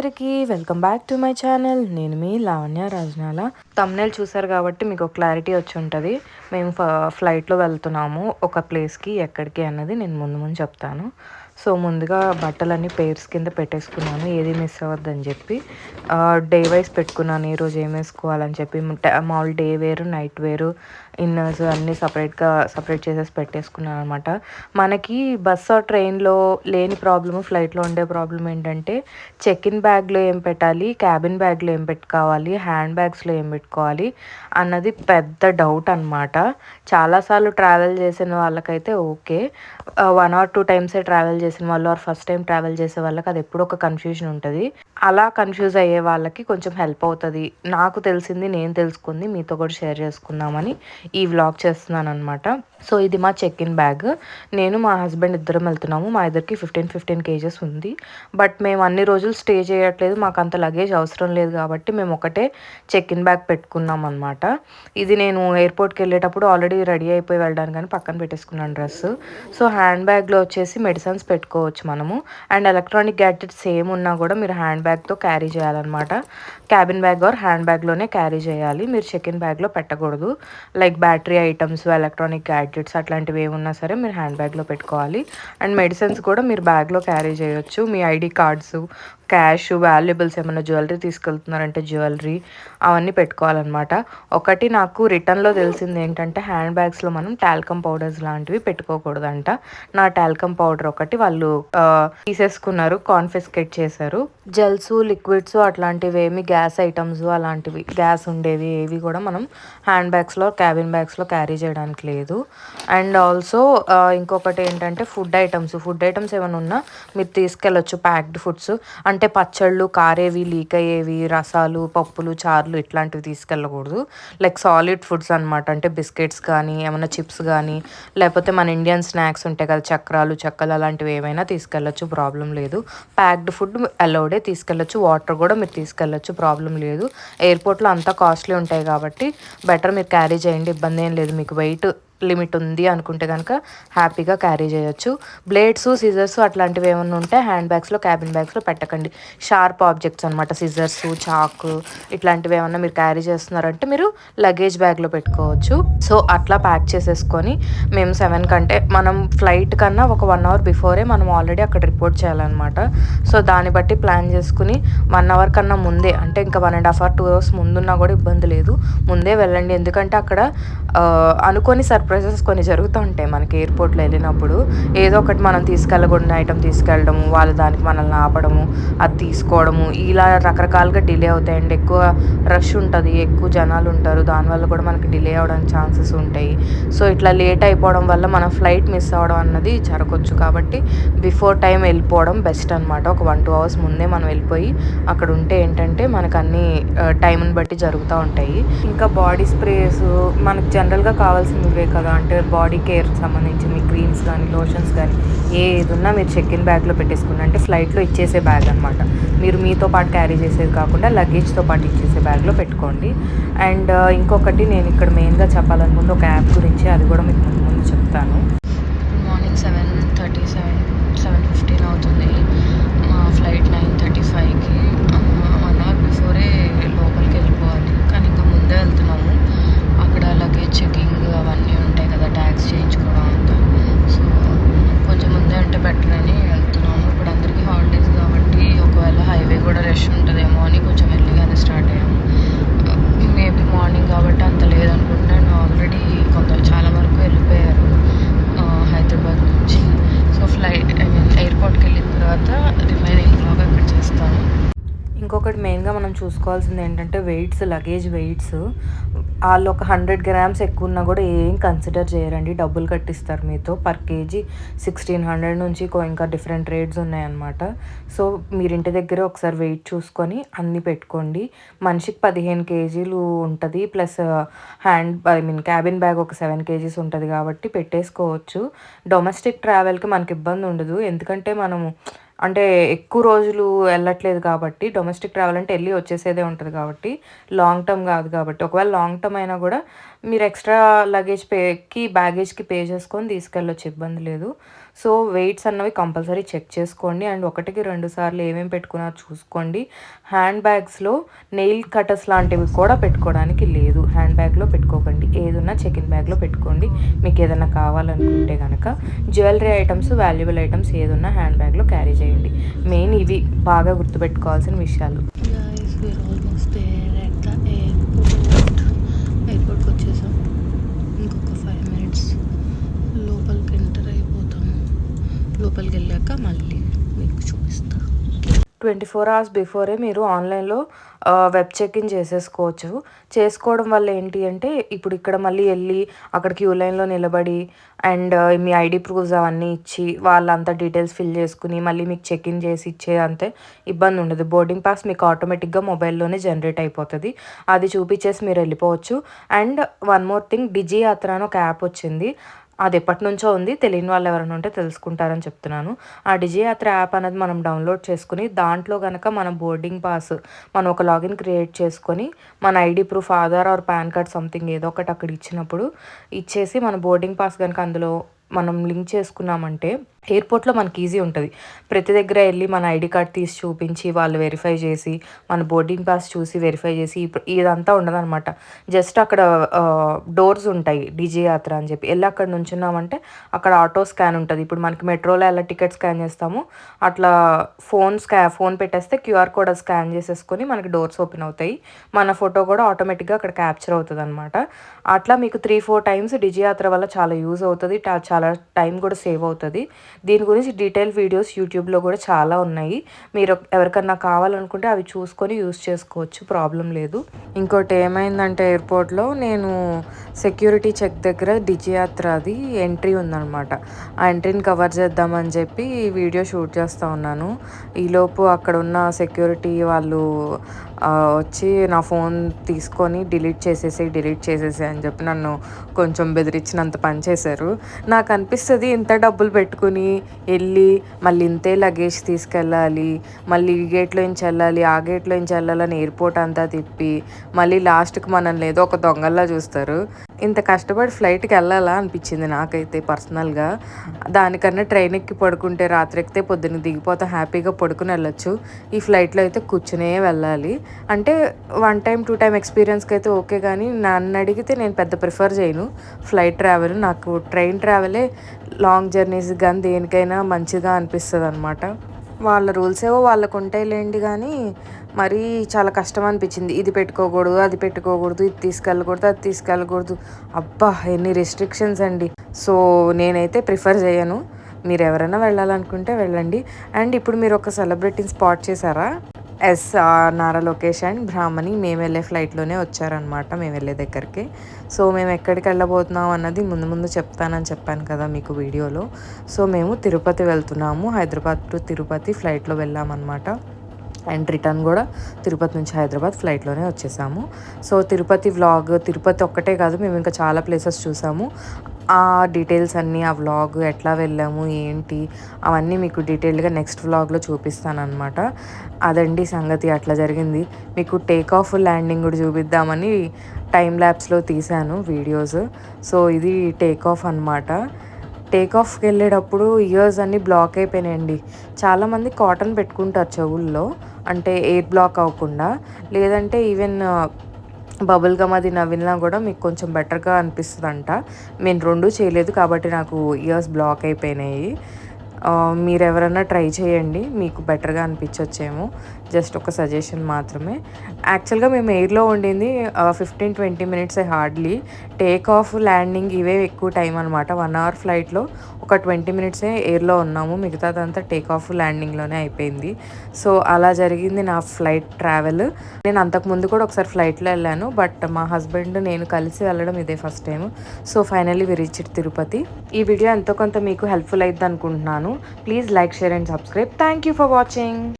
అందరికీ welcome back to my channel. నేను మీ Lavanya Rajanala. Thumbnail చూసారు కాబట్టి మీకు క్లారిటీ వచ్చి ఉంటుంది. మేము ఫ్లైట్లో వెళ్తున్నాము ఒక ప్లేస్కి, ఎక్కడికి అన్నది నేను ముందు చెప్తాను. సో ముందుగా బట్టలన్నీ పేర్స్ కింద పెట్టేసుకున్నాను, ఏది మిస్ అవ్వద్దని చెప్పి. డే వైజ్ పెట్టుకున్నాను ఈరోజు ఏం వేసుకోవాలని చెప్పి. మామూలు డే వేరు, నైట్ వేరు, ఇన్నర్స్ అన్నీ సపరేట్ చేసేసి పెట్టేసుకున్నాను అనమాట. మనకి బస్ ట్రైన్లో లేని ప్రాబ్లము, ఫ్లైట్లో ఉండే ప్రాబ్లం ఏంటంటే చెక్ ఇన్ బ్యాగ్లో ఏం పెట్టాలి, క్యాబిన్ బ్యాగ్లో ఏం పెట్టుకోవాలి, హ్యాండ్ బ్యాగ్స్లో ఏం పెట్టుకోవాలి అన్నది పెద్ద డౌట్ అనమాట. చాలాసార్లు ట్రావెల్ చేసిన వాళ్ళకైతే ఓకే, 1 or 2 టైమ్సే ట్రావెల్ చేసిన వాళ్ళు ఆర్ ఫస్ట్ టైం ట్రావెల్ చేసే వాళ్ళకి అది ఎప్పుడు ఒక కన్ఫ్యూజన్ ఉంటుంది. అలా కన్ఫ్యూజ్ అయ్యే వాళ్ళకి కొంచెం హెల్ప్ అవుతుంది. నాకు తెలిసింది, నేను తెలుసుకుంది మీతో కూడా షేర్ చేసుకుందామని ఈ వ్లాగ్ చేస్తున్నాను అనమాట. సో ఇది మా చెక్ ఇన్ బ్యాగ్. నేను మా హస్బెండ్ ఇద్దరం వెళ్తున్నాము. మా ఇద్దరికి 15 kgs ఉంది. బట్ మేము అన్ని రోజులు స్టే చేయట్లేదు, మాకు అంత లగేజ్ అవసరం లేదు కాబట్టి మేము ఒకటే చెక్ ఇన్ బ్యాగ్ పెట్టుకున్నాం అనమాట. ఇది నేను ఎయిర్పోర్ట్కి వెళ్ళేటప్పుడు ఆల్రెడీ రెడీ అయిపోయి వెళ్ళడానికి కానీ పక్కన పెట్టేసుకున్నాను డ్రెస్. సో హ్యాండ్ బ్యాగ్లో వచ్చేసి మెడిసిన్స్ పెట్టుకోవచ్చు మనము, అండ్ ఎలక్ట్రానిక్ గ్యాడ్జెట్స్ సేమ్ ఉన్నా కూడా మీరు హ్యాండ్ బ్యాగ్తో క్యారీ చేయాలన్నమాట. క్యాబిన్ బ్యాగ్ ఆర్ హ్యాండ్ బ్యాగ్లోనే క్యారీ చేయాలి, మీరు చెక్ ఇన్ బ్యాగ్లో పెట్టకూడదు. Like battery items, electronic gadgets అట్లాంటివి ఏమున్నా సరే మీరు హ్యాండ్ బ్యాగ్లో పెట్టుకోవాలి. అండ్ మెడిసిన్స్ కూడా మీరు బ్యాగ్లో క్యారీ చేయొచ్చు. మీ ఐడి కార్డ్స్, క్యాష్, వాల్యుబుల్స్, ఏమైనా జ్యువెలరీ తీసుకెళ్తున్నారంటే జ్యువెలరీ అవన్నీ పెట్టుకోవాలన్నమాట. ఒకటి నాకు రిటర్న్లో తెలిసింది ఏంటంటే హ్యాండ్ బ్యాగ్స్లో మనం టాల్కమ్ పౌడర్స్ లాంటివి పెట్టుకోకూడదంట. నా టాల్కమ్ పౌడర్ ఒకటి వాళ్ళు తీసేసుకున్నారు, కాన్ఫిస్కేట్ చేశారు. జెల్స్, లిక్విడ్స్ అట్లాంటివి ఏమి, గ్యాస్ ఐటమ్స్ అలాంటివి గ్యాస్ ఉండేవి ఏవి కూడా మనం హ్యాండ్ బ్యాగ్స్లో, క్యాబిన్ బ్యాగ్స్లో క్యారీ చేయడానికి లేదు. అండ్ ఆల్సో ఇంకొకటి ఏంటంటే ఫుడ్ ఐటమ్స్ ఏమైనా ఉన్నా మీరు తీసుకెళ్ళొచ్చు. ప్యాక్డ్ ఫుడ్స్ అంటే పచ్చళ్ళు, కారేవి, లీక్ అయ్యేవి, రసాలు, పప్పులు, చారులు ఇట్లాంటివి తీసుకెళ్ళకూడదు. లైక్ సాలిడ్ ఫుడ్స్ అనమాట. అంటే బిస్కెట్స్ కానీ, ఏమైనా చిప్స్ కానీ, లేకపోతే మన ఇండియన్ స్నాక్స్ ఉంటాయి కదా, చక్రాలు, చెక్కలు అలాంటివి ఏమైనా తీసుకెళ్ళొచ్చు, ప్రాబ్లం లేదు. ప్యాక్డ్ ఫుడ్ అలౌడే తీసుకెళ్ళొచ్చు. వాటర్ కూడా మీరు తీసుకెళ్ళొచ్చు, ప్రాబ్లం లేదు. ఎయిర్పోర్ట్లో అంతా కాస్ట్లీ ఉంటాయి కాబట్టి బెటర్ మీరు క్యారీ చేయండి, ఇబ్బంది ఏం లేదు. మీకు వెయిట్ లిమిట్ ఉంది అనుకుంటే కనుక హ్యాపీగా క్యారీ చేయొచ్చు. బ్లేడ్స్, సిజర్స్ అట్లాంటివి ఏమైనా ఉంటే హ్యాండ్ బ్యాగ్స్లో, క్యాబిన్ బ్యాగ్స్లో పెట్టకండి. షార్ప్ ఆబ్జెక్ట్స్ అనమాట, సిజర్స్, చాకు ఇట్లాంటివి ఏమన్నా మీరు క్యారీ చేస్తున్నారంటే మీరు లగేజ్ బ్యాగ్లో పెట్టుకోవచ్చు. సో అట్లా ప్యాక్ చేసేసుకొని మేము 7 కంటే మనం ఫ్లైట్ కన్నా ఒక 1 hour బిఫోరే మనం ఆల్రెడీ అక్కడ రిపోర్ట్ చేయాలన్నమాట. సో దాన్ని బట్టి ప్లాన్ చేసుకుని 1 hour కన్నా ముందే, అంటే ఇంకా 1.5 or 2 hours ముందున్నా కూడా ఇబ్బంది లేదు, ముందే వెళ్ళండి. ఎందుకంటే అక్కడ అనుకోని సర్ప్రైజెస్ కొన్ని జరుగుతూ ఉంటాయి మనకి ఎయిర్పోర్ట్లో వెళ్ళినప్పుడు. ఏదో ఒకటి మనం తీసుకెళ్ళకూడని ఐటమ్ తీసుకెళ్ళడము, వాళ్ళు దానికి మనల్ని ఆపడము, అది తీసుకోవడము, ఇలా రకరకాలుగా డిలే అవుతాయండి. ఎక్కువ రష్ ఉంటుంది, ఎక్కువ జనాలు ఉంటారు, దానివల్ల కూడా మనకి డిలే అవ్వడానికి ఛాన్సెస్ ఉంటాయి. సో ఇట్లా లేట్ అయిపోవడం వల్ల మన ఫ్లైట్ మిస్ అవ్వడం అన్నది జరగవచ్చు. కాబట్టి బిఫోర్ టైం వెళ్ళిపోవడం బెస్ట్ అనమాట. ఒక 1-2 hours ముందే మనం వెళ్ళిపోయి అక్కడ ఉంటే ఏంటంటే మనకు అన్ని టైంని బట్టి జరుగుతూ ఉంటాయి. ఇంకా బాడీ స్ప్రేస్ మనకు జనరల్గా కావాల్సినవి ఇవే కదా, అంటే బాడీ కేర్కి సంబంధించిన క్రీమ్స్ కానీ, లోషన్స్ కానీ ఏది ఉన్నా మీరు చెక్ ఇన్ బ్యాగ్లో పెట్టేసుకున్నా, అంటే ఫ్లైట్లో ఇచ్చేసే బ్యాగ్ అనమాట. మీరు మీతో పాటు క్యారీ చేసేది కాకుండా లగేజ్తో పాటు ఇచ్చేసే బ్యాగ్లో పెట్టుకోండి. అండ్ ఇంకొకటి నేను ఇక్కడ మెయిన్గా చెప్పాలనుకుంది ఒక యాప్ గురించి, అది కూడా మీకు ముందు చెప్తాను. మార్నింగ్ 7:15 అవుతుంది. మా ఫ్లైట్ 9:35కి. 1 hour బిఫోరే లోపలికి వెళ్ళిపోవాలి, కానీ ఇంకా ముందే వెళ్తున్నాము. అక్కడ లగేజ్ చెకింగ్ అవన్నీ ఉంటాయి కదా, ట్యాక్స్ చేయించుకోవడం అంతా. సో కొంచెం ముందే అంటే బెటర్ అని వెళ్తున్నాము. ఇప్పుడు అందరికీ హాలిడేస్ కాబట్టి ఒకవేళ హైవే కూడా రష్ ఉంటుందేమో అని కొంచెం ఎర్లీగానే స్టార్ట్ అయ్యాము. మేబీ మార్నింగ్ కాబట్టి అంత లేదనుకుంటున్నాను. ఆల్రెడీ చాలా వరకు వెళ్ళిపోయారు హైదరాబాద్ నుంచి. సో ఎయిర్పోర్ట్కి వెళ్ళిన తర్వాత రిమైనింగ్ బ్లాగ్ అక్కడ చేస్తాను. ఇంకొకటి మెయిన్గా మనం చూసుకోవాల్సింది ఏంటంటే వెయిట్స్, లగేజ్ వెయిట్స్. వాళ్ళు ఒక 100 grams ఎక్కువ ఉన్నా కూడా ఏం కన్సిడర్ చేయరండి, డబ్బులు కట్టిస్తారు మీతో. పర్ కేజీ 1600 నుంచి ఇంకా డిఫరెంట్ రేట్స్ ఉన్నాయన్నమాట. సో మీరు ఇంటి దగ్గర ఒకసారి వెయిట్ చూసుకొని అన్నీ పెట్టుకోండి. మనిషికి 15 kgs ఉంటుంది, ప్లస్ క్యాబిన్ బ్యాగ్ ఒక 7 kgs ఉంటుంది కాబట్టి పెట్టేసుకోవచ్చు. డొమెస్టిక్ ట్రావెల్కి మనకి ఇబ్బంది ఉండదు, ఎందుకంటే మనము అంటే ఎక్కువ రోజులు వెళ్ళట్లేదు కాబట్టి. డొమెస్టిక్ ట్రావెల్ అంటే వెళ్ళి వచ్చేసేదే ఉంటుంది కాబట్టి, లాంగ్ టర్మ్ కాదు కాబట్టి. ఒకవేళ లాంగ్ టర్మ్ అయినా కూడా మీరు ఎక్స్ట్రా బ్యాగేజ్కి పే చేసుకొని తీసుకెళ్ళొచ్చు, ఇబ్బంది లేదు. సో వెయిట్స్ అన్నవి కంపల్సరీ చెక్ చేసుకోండి. అండ్ 1కి 2 సార్లు ఏమేమి పెట్టుకున్నారో చూసుకోండి. హ్యాండ్ బ్యాగ్స్లో నెయిల్ కటర్స్ లాంటివి కూడా పెట్టుకోవడానికి లేదు. హ్యాండ్ బ్యాగ్లో పెట్టుకోకండి. ఏదున్నా చెకిన్ బ్యాగ్లో పెట్టుకోండి మీకు ఏదైనా కావాలనుకుంటే కనుక. జ్యువెలరీ ఐటమ్స్, వాల్యుబుల్ ఐటమ్స్ ఏదున్నా హ్యాండ్ బ్యాగ్లో క్యారీ చేయండి. మెయిన్ ఇవి బాగా గుర్తుపెట్టుకోవాల్సిన విషయాలు. ఎయిర్పోర్ట్కి వచ్చేసాం. ఇంకొక 5 మినిట్స్ లోపలికి ఎంటర్ అయిపోతాము. లోపలికి వెళ్ళాక మళ్ళీ మీకు చూపిస్తా. 24 hours బిఫోరే మీరు ఆన్లైన్లో వెబ్ చెక్-ఇన్ చేసేసుకోవచ్చు. చేసుకోవడం వల్ల ఏంటి అంటే ఇప్పుడు ఇక్కడ మళ్ళీ వెళ్ళి అక్కడ క్యూ లైన్లో నిలబడి అండ్ మీ ఐడి ప్రూఫ్స్ అవన్నీ ఇచ్చి వాళ్ళంతా డీటెయిల్స్ ఫిల్ చేసుకుని మళ్ళీ మీకు చెక్-ఇన్ చేసి ఇచ్చే అంతే ఇబ్బంది ఉండదు. బోర్డింగ్ పాస్ మీకు ఆటోమేటిక్గా మొబైల్లోనే జనరేట్ అయిపోతుంది. అది చూపించేసి మీరు వెళ్ళిపోవచ్చు. అండ్ వన్ మోర్ థింగ్, డిజి యాత్ర అని ఒక యాప్ వచ్చింది. అది ఎప్పటి నుంచో ఉంది. తెలియని వాళ్ళు ఎవరైనా ఉంటే తెలుసుకుంటారని చెప్తున్నాను. ఆ డిజి యాత్ర యాప్ అనేది మనం డౌన్లోడ్ చేసుకుని దాంట్లో కనుక మన బోర్డింగ్ పాస్ మనం ఒక లాగిన్ క్రియేట్ చేసుకొని మన ID proof, Aadhaar or PAN card something ఏదో ఒకటి అక్కడ ఇచ్చినప్పుడు ఇచ్చేసి మన బోర్డింగ్ పాస్ కనుక అందులో మనం లింక్ చేసుకున్నామంటే ఎయిర్పోర్ట్లో మనకి ఈజీ ఉంటుంది. ప్రతి దగ్గర వెళ్ళి మన ఐడి కార్డ్ తీసి చూపించి వాళ్ళు వెరిఫై చేసి మన బోర్డింగ్ పాస్ చూసి వెరిఫై చేసి ఇదంతా ఉండదన్నమాట. జస్ట్ అక్కడ డోర్స్ ఉంటాయి డిజి యాత్ర అని చెప్పి వెళ్ళి అక్కడ నుంచున్నామంటే అక్కడ ఆటో స్కాన్ ఉంటుంది. ఇప్పుడు మనకి మెట్రోలో ఎలా టికెట్ స్కాన్ చేస్తామో అట్లా ఫోన్ పెట్టేస్తే క్యూఆర్ కోడ్ స్కాన్ చేసేసుకొని మనకి డోర్స్ ఓపెన్ అవుతాయి. మన ఫోటో కూడా ఆటోమేటిక్గా అక్కడ క్యాప్చర్ అవుతుంది అనమాట. అట్లా మీకు 3-4 టైమ్స్ డిజి యాత్ర వల్ల చాలా యూజ్ అవుతుంది. చాలా టైం కూడా సేవ్ అవుతుంది. దీని గురించి డీటెయిల్ వీడియోస్ యూట్యూబ్లో కూడా చాలా ఉన్నాయి. మీరు ఎవరికన్నా కావాలనుకుంటే అవి చూసుకొని యూజ్ చేసుకోవచ్చు, ప్రాబ్లం లేదు. ఇంకోటి ఏమైందంటే ఎయిర్పోర్ట్లో నేను సెక్యూరిటీ చెక్ దగ్గర డిజి యాత్రది ఎంట్రీ ఉందన్నమాట. ఆ ఎంట్రీని కవర్ చేద్దామని చెప్పి వీడియో షూట్ చేస్తూ ఉన్నాను. ఈలోపు అక్కడ ఉన్న సెక్యూరిటీ వాళ్ళు వచ్చి నా ఫోన్ తీసుకొని డిలీట్ చేసేసి అని చెప్పి నన్ను కొంచెం బెదిరించినంత పని చేశారు. నాకు అనిపిస్తుంది ఇంత డబ్బులు పెట్టుకుని వెళ్ళి మళ్ళీ ఇంతే లగేజ్ తీసుకెళ్ళాలి, మళ్ళీ ఈ గేట్లో నుంచి వెళ్ళాలి, ఆ గేట్లో నుంచి వెళ్ళాలని ఎయిర్పోర్ట్ అంతా తిప్పి మళ్ళీ లాస్ట్కి మనల్ని ఏదో ఒక దొంగల్లా చూస్తారు. ఇంత కష్టపడి ఫ్లైట్కి వెళ్ళాలా అనిపించింది నాకైతే పర్సనల్గా. దానికన్నా ట్రైన్ ఎక్కి పడుకుంటే రాత్రి ఎక్కితే పొద్దున్న దిగిపోతే హ్యాపీగా పడుకుని వెళ్ళొచ్చు. ఈ ఫ్లైట్లో అయితే కూర్చునే వెళ్ళాలి. అంటే 1 టైం 2 టైం ఎక్స్పీరియన్స్కి అయితే ఓకే, కానీ నన్ను అడిగితే నేను పెద్ద ప్రిఫర్ చేయను ఫ్లైట్ ట్రావెల్. నాకు ట్రైన్ ట్రావెలే లాంగ్ జర్నీస్ కానీ దేనికైనా మంచిగా అనిపిస్తుంది అనమాట. వాళ్ళ రూల్స్ ఏవో వాళ్ళకు ఉంటాయిలేండి, కానీ మరీ చాలా కష్టం అనిపించింది. ఇది పెట్టుకోకూడదు, అది పెట్టుకోకూడదు, ఇది తీసుకెళ్ళకూడదు, అది తీసుకెళ్ళకూడదు. అబ్బా ఎన్ని రెస్ట్రిక్షన్స్ అండి. సో నేనైతే ప్రిఫర్ చేయను. మీరు ఎవరైనా వెళ్ళాలనుకుంటే వెళ్ళండి. అండ్ ఇప్పుడు మీరు ఒక సెలబ్రిటీని స్పాట్ చేశారా? నారా లోకేష్ అండ్ బ్రాహ్మణి మేము వెళ్ళే ఫ్లైట్లోనే వచ్చారనమాట, మేము వెళ్ళే దగ్గరికి. సో మేము ఎక్కడికి వెళ్ళబోతున్నాం అన్నది ముందు చెప్తానని చెప్పాను కదా మీకు వీడియోలో. సో మేము తిరుపతి వెళ్తున్నాము. హైదరాబాద్ టు తిరుపతి ఫ్లైట్లో వెళ్ళామన్నమాట. అండ్ రిటర్న్ కూడా తిరుపతి నుంచి హైదరాబాద్ ఫ్లైట్లోనే వచ్చేసాము. సో తిరుపతి వ్లాగ్, తిరుపతి ఒక్కటే కాదు మేము ఇంకా చాలా ప్లేసెస్ చూసాము. ఆ డీటెయిల్స్ అన్నీ, ఆ వ్లాగ్ ఎట్లా వెళ్ళాము ఏంటి అవన్నీ మీకు డీటెయిల్గా నెక్స్ట్ వ్లాగ్లో చూపిస్తానమాట. అదండి సంగతి, అట్లా జరిగింది. మీకు టేక్ ఆఫ్ ల్యాండింగ్ కూడా చూపిద్దామని టైం ల్యాబ్స్లో తీశాను వీడియోస్. సో ఇది టేక్ ఆఫ్ అనమాట. టేక్ ఆఫ్కి వెళ్ళేటప్పుడు ఇయర్స్ అన్నీ బ్లాక్ అయిపోయినాయండి. చాలామంది కాటన్ పెట్టుకుంటారు చెవుల్లో, అంటే ఎయిర్ బ్లాక్ అవ్వకుండా. లేదంటే ఈవెన్ బబుల్ గమ్ అది నవ్వినా కూడా మీకు కొంచెం బెటర్గా అనిపిస్తుందంట. నేను 2 చేయలేదు కాబట్టి నాకు ఇయర్స్ బ్లాక్ అయిపోయినాయి. మీరు ఎవరైనా ట్రై చేయండి, మీకు బెటర్గా అనిపించొచ్చేమో. జస్ట్ ఒక సజెషన్ మాత్రమే. యాక్చువల్గా మేము ఎయిర్లో ఉండింది 15-20 మినిట్సే హార్డ్లీ. టేక్ ఆఫ్ ల్యాండింగ్ ఇవే ఎక్కువ టైం అనమాట. 1 అవర్ ఫ్లైట్లో ఒక 20 మినిట్సే ఎయిర్లో ఉన్నాము, మిగతాదంతా టేక్ ఆఫ్ ల్యాండింగ్లోనే అయిపోయింది. సో అలా జరిగింది నా ఫ్లైట్ ట్రావెల్. నేను అంతకుముందు కూడా ఒకసారి ఫ్లైట్లో వెళ్ళాను, బట్ మా హస్బెండ్ నేను కలిసి వెళ్ళడం ఇదే first time. So finally we reached Tirupati. ఈ వీడియో ఎంతో కొంత మీకు హెల్ప్ఫుల్ అయింది అనుకుంటున్నాను. Please like, share and subscribe. Thank you for watching.